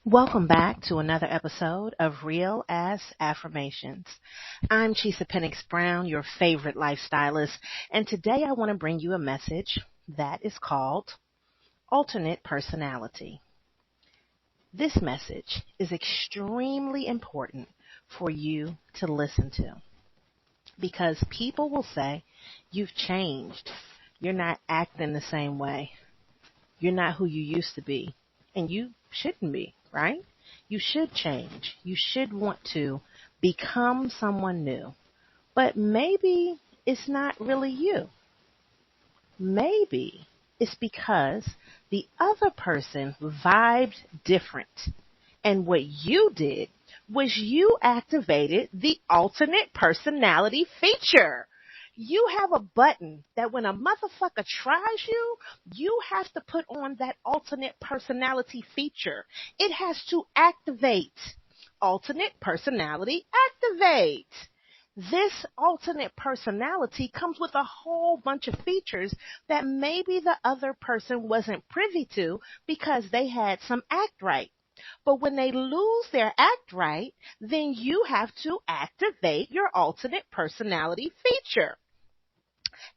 Welcome back to another episode of Real Ass Affirmations. I'm Chisa Pennix-Brown, your favorite lifestylist, and today I want to bring you a message that is called Alternate Personality. This message is extremely important for you to listen to because people will say, you've changed. You're not acting the same way. You're not who you used to be, and you shouldn't be. Right? You should change. You should want to become someone new. But maybe it's not really you. Maybe it's because the other person vibed different. And what you did was you activated the alternate personality feature. You have a button that when a motherfucker tries you, you have to put on that alternate personality feature. It has to activate. Alternate personality activate. This alternate personality comes with a whole bunch of features that maybe the other person wasn't privy to because they had some act right. But when they lose their act right, then you have to activate your alternate personality feature.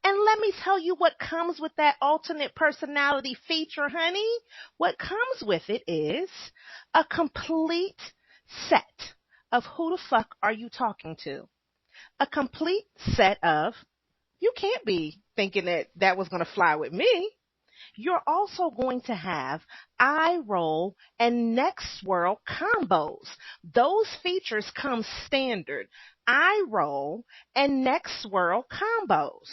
And let me tell you what comes with that alternate personality feature, honey. What comes with it is a complete set of who the fuck are you talking to? A complete set of, you can't be thinking that was going to fly with me. You're also going to have eye roll and neck swirl combos. Those features come standard. Eye roll and neck swirl combos.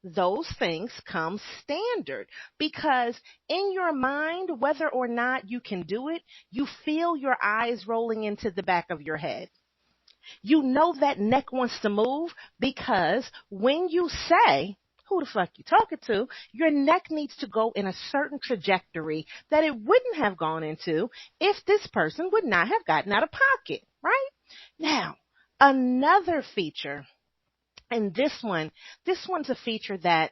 Those things come standard because in your mind, whether or not you can do it, you feel your eyes rolling into the back of your head. You know that neck wants to move because when you say, who the fuck you talking to, your neck needs to go in a certain trajectory that it wouldn't have gone into if this person would not have gotten out of pocket, right? Now, another feature, and this one's a feature that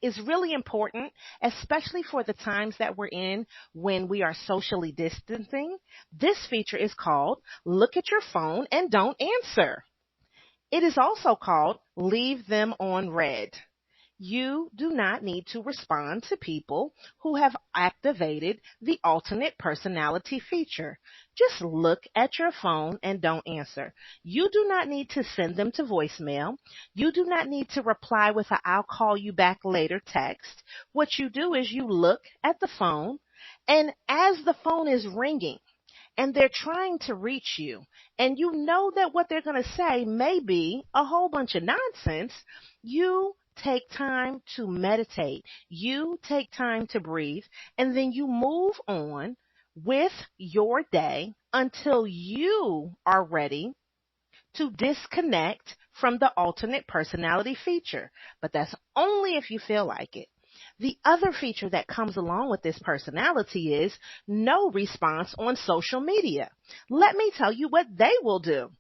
is really important, especially for the times that we're in when we are socially distancing. This feature is called look at your phone and don't answer. It is also called leave them on red. You do not need to respond to people who have activated the alternate personality feature. Just look at your phone and don't answer. You do not need to send them to voicemail. You do not need to reply with a I'll call you back later text. What you do is you look at the phone, and as the phone is ringing, and they're trying to reach you, and you know that what they're going to say may be a whole bunch of nonsense, you take time to meditate. You take time to breathe, and then you move on with your day until you are ready to disconnect from the alternate personality feature. But that's only if you feel like it. The other feature that comes along with this personality is no response on social media. Let me tell you what they will do.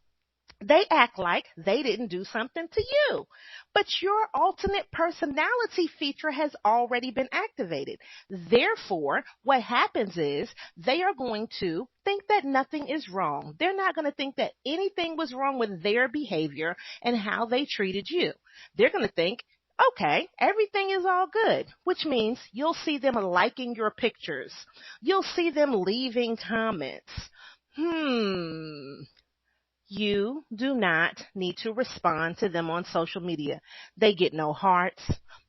They act like they didn't do something to you, but your alternate personality feature has already been activated. Therefore, what happens is they are going to think that nothing is wrong. They're not going to think that anything was wrong with their behavior and how they treated you. They're going to think, okay, everything is all good, which means you'll see them liking your pictures. You'll see them leaving comments. You do not need to respond to them on social media. They get no hearts.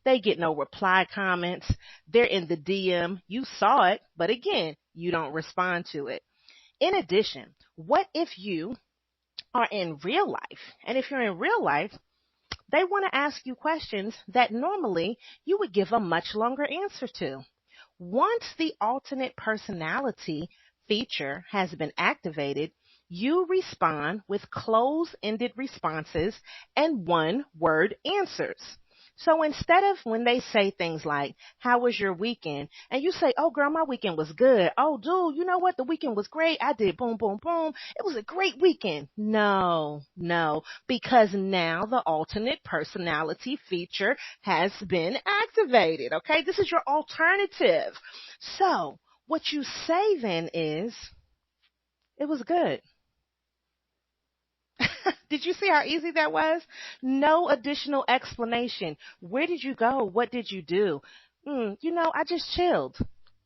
They get no reply comments. They're in the DM. You saw it, but again, you don't respond to it. In addition, what if you are in real life? And if you're in real life, they want to ask you questions that normally you would give a much longer answer to. Once the alternate personality feature has been activated, you respond with close-ended responses and one-word answers. So instead of when they say things like, how was your weekend? And you say, oh girl, my weekend was good. Oh dude, you know what? The weekend was great. I did boom, boom, boom. It was a great weekend. No, because now the alternate personality feature has been activated. Okay. This is your alternative. So What you say then is, it was good. Did you see how easy that was? No additional explanation. Where did you go? What did you do? I just chilled.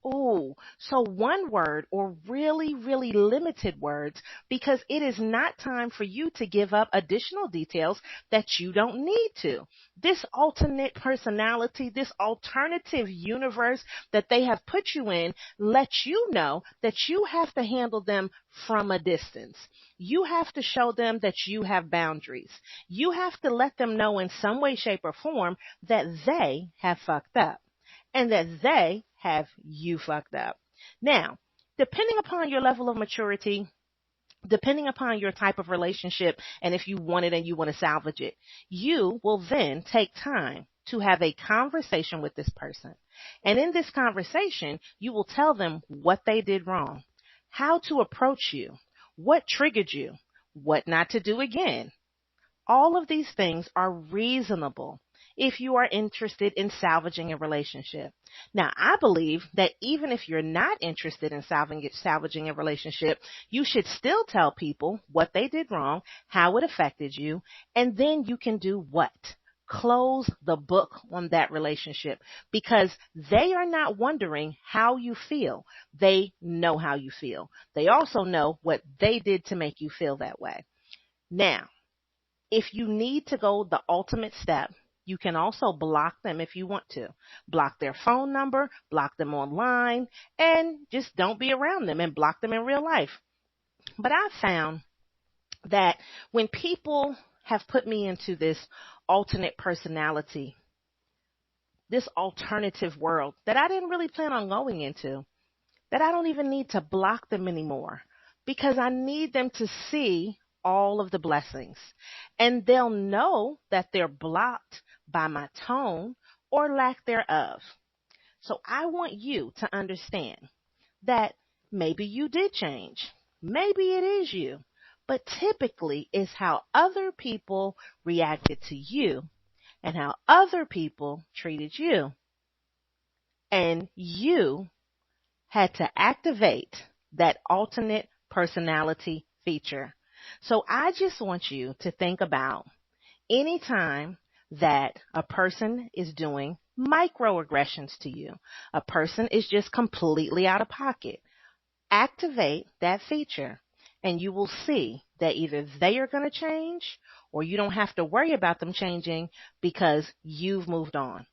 Oh, so one word or really, really limited words because it is not time for you to give up additional details that you don't need to. This alternate personality, this alternative universe that they have put you in lets you know that you have to handle them from a distance. You have to show them that you have boundaries. You have to let them know in some way, shape, or form that they have fucked up and that they have you fucked up. Now, depending upon your level of maturity, depending upon your type of relationship, and if you want it and you want to salvage it, you will then take time to have a conversation with this person. And in this conversation, you will tell them what they did wrong, how to approach you, what triggered you, what not to do again. All of these things are reasonable if you are interested in salvaging a relationship. Now, I believe that even if you're not interested in salvaging a relationship, you should still tell people what they did wrong, how it affected you, and then you can do what? Close the book on that relationship because they are not wondering how you feel. They know how you feel. They also know what they did to make you feel that way. Now, if you need to go the ultimate step, you can also block them if you want to. Block their phone number, block them online, and just don't be around them and block them in real life. But I found that when people have put me into this alternate personality, this alternative world that I didn't really plan on going into, that I don't even need to block them anymore because I need them to see all of the blessings. And they'll know that they're blocked by my tone or lack thereof. So I want you to understand that maybe you did change. Maybe it is you. But typically it's how other people reacted to you and how other people treated you. And you had to activate that alternate personality feature. So I just want you to think about any time that a person is doing microaggressions to you, a person is just completely out of pocket. Activate that feature and you will see that either they are going to change or you don't have to worry about them changing because you've moved on.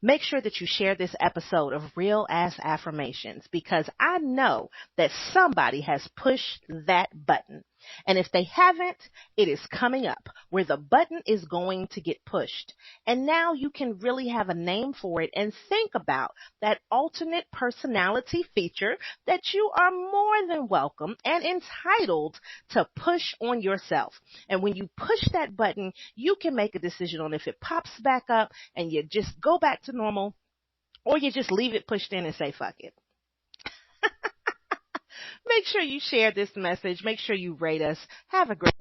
Make sure that you share this episode of Real Ass Affirmations because I know that somebody has pushed that button. And if they haven't, it is coming up where the button is going to get pushed. And now you can really have a name for it and think about that alternate personality feature that you are more than welcome and entitled to push on yourself. And when you push that button, you can make a decision on if it pops back up and you just go back to normal or you just leave it pushed in and say, fuck it. Make sure you share this message. Make sure you rate us. Have a great